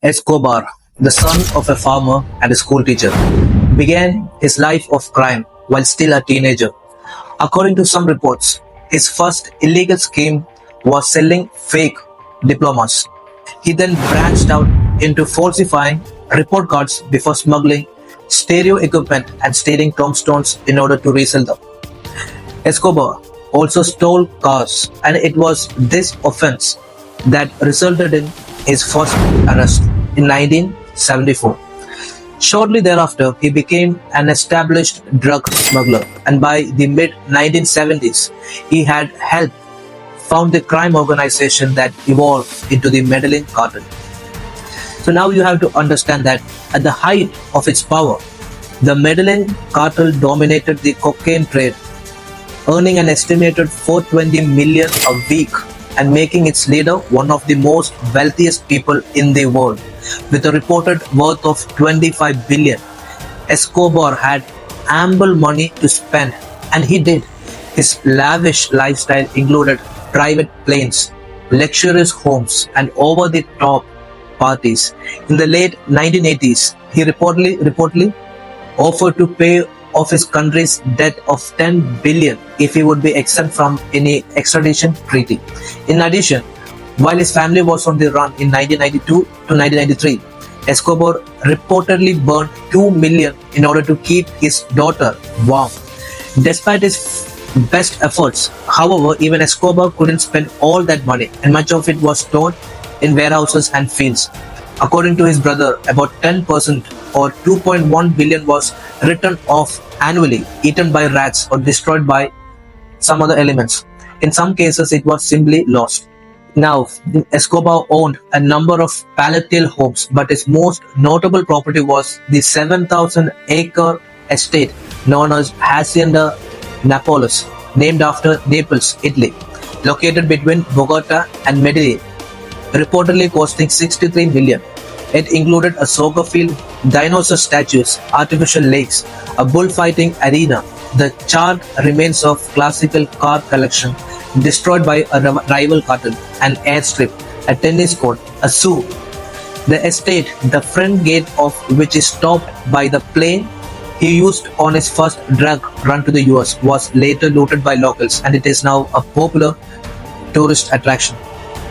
Escobar, the son of a farmer and a schoolteacher, began his life of crime while still a teenager. According to some reports, his first illegal scheme was selling fake diplomas. He then branched out into falsifying report cards before smuggling stereo equipment and stealing tombstones in order to resell them. Escobar also stole cars, and it was this offense that resulted in his first arrest in 1974. Shortly thereafter, he became an established drug smuggler, and by the mid 1970s, he had helped found the crime organization that evolved into the Medellin cartel. So now you have to understand that at the height of its power, the Medellin cartel dominated the cocaine trade, earning an estimated 420 million a week and making its leader one of the most wealthiest people in the world. With a reported worth of 25 billion, Escobar had ample money to spend, and he did. His lavish lifestyle included private planes, luxurious homes, and over-the-top parties. In the late 1980s, he reportedly offered to pay off his country's debt of 10 billion if he would be exempt from any extradition treaty. In addition, while his family was on the run in 1992 to 1993, Escobar reportedly burned 2 million in order to keep his daughter warm. Despite his best efforts, however, even Escobar couldn't spend all that money, and much of it was stored in warehouses and fields. According to his brother, about 10% or 2.1 billion was written off annually, eaten by rats or destroyed by some other elements. In some cases, it was simply lost. Now, Escobar owned a number of palatial homes, but his most notable property was the 7,000-acre estate known as Hacienda Nápoles, named after Naples, Italy, located between Bogota and Medellin, reportedly costing 63 million. It included a soccer field, dinosaur statues, artificial lakes, a bullfighting arena, the charred remains of classical car collection destroyed by a rival cartel, an airstrip, a tennis court, a zoo. The estate, the front gate of which is topped by the plane he used on his first drug run to the US, was later looted by locals, and it is now a popular tourist attraction.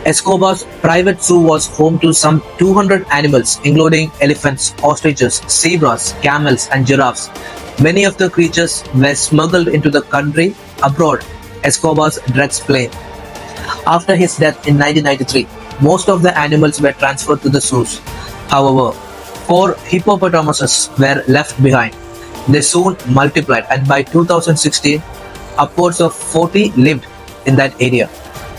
Escobar's private zoo was home to some 200 animals, including elephants, ostriches, zebras, camels, and giraffes. Many of the creatures were smuggled into the country abroad Escobar's drugs plane. After his death in 1993, most of the animals were transferred to the zoos. However, 4 hippopotamuses were left behind. They soon multiplied, and by 2016, upwards of 40 lived in that area.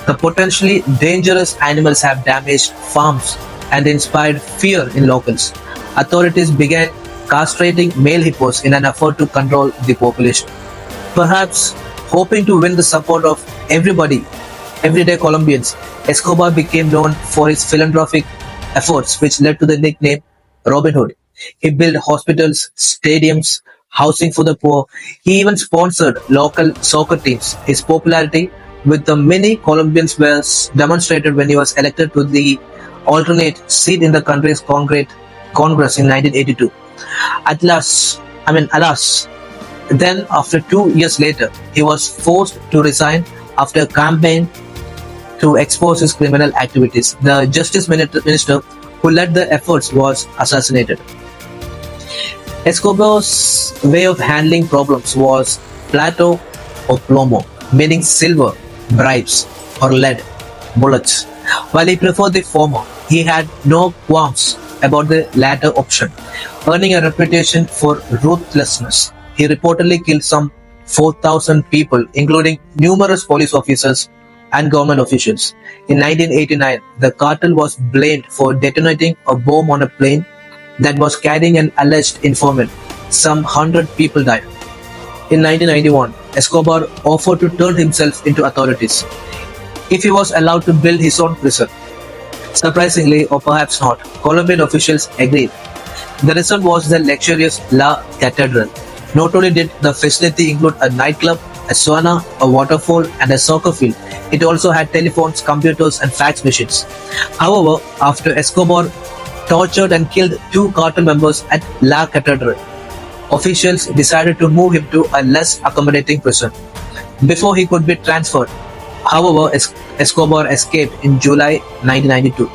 The potentially dangerous animals have damaged farms and inspired fear in locals. Authorities began castrating male hippos in an effort to control the population. Perhaps hoping to win the support of everyday Colombians, Escobar became known for his philanthropic efforts, which led to the nickname Robin Hood. He built hospitals, stadiums, housing for the poor. He even sponsored local soccer teams. His popularity with the many Colombians was demonstrated when he was elected to the alternate seat in the country's Congress in 1982. Alas, then after 2 years later, he was forced to resign after a campaign to expose his criminal activities. The justice minister who led the efforts was assassinated. Escobar's way of handling problems was plato or plomo, meaning silver, bribes, or lead, bullets. While he preferred the former, he had no qualms about the latter option, earning a reputation for ruthlessness. He reportedly killed some 4,000 people, including numerous police officers and government officials. In 1989, the cartel was blamed for detonating a bomb on a plane that was carrying an alleged informant. Some 100 people died. In 1991, Escobar offered to turn himself into authorities if he was allowed to build his own prison. Surprisingly, or perhaps not, Colombian officials agreed. The result was the luxurious La Catedral. Not only did the facility include a nightclub, a sauna, a waterfall, and a soccer field, it also had telephones, computers, and fax machines. However, after Escobar tortured and killed 2 cartel members at La Catedral. Officials decided to move him to a less accommodating prison before he could be transferred. However, Escobar escaped in July 1992.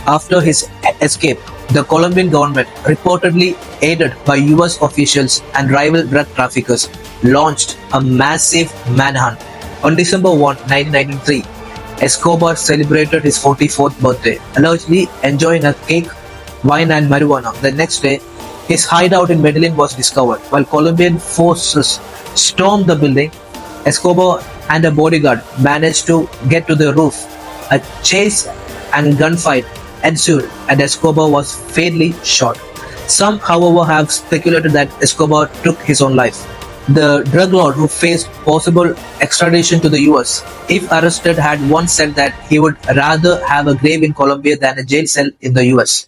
After his escape, the Colombian government, reportedly aided by US officials and rival drug traffickers, launched a massive manhunt. On December 1, 1993, Escobar celebrated his 44th birthday, allegedly enjoying a cake, wine, and marijuana. The next day, his hideout in Medellin was discovered. While Colombian forces stormed the building, Escobar and a bodyguard managed to get to the roof. A chase and gunfight ensued, and Escobar was fatally shot. Some, however, have speculated that Escobar took his own life. The drug lord, who faced possible extradition to the US if arrested, had once said that he would rather have a grave in Colombia than a jail cell in the US.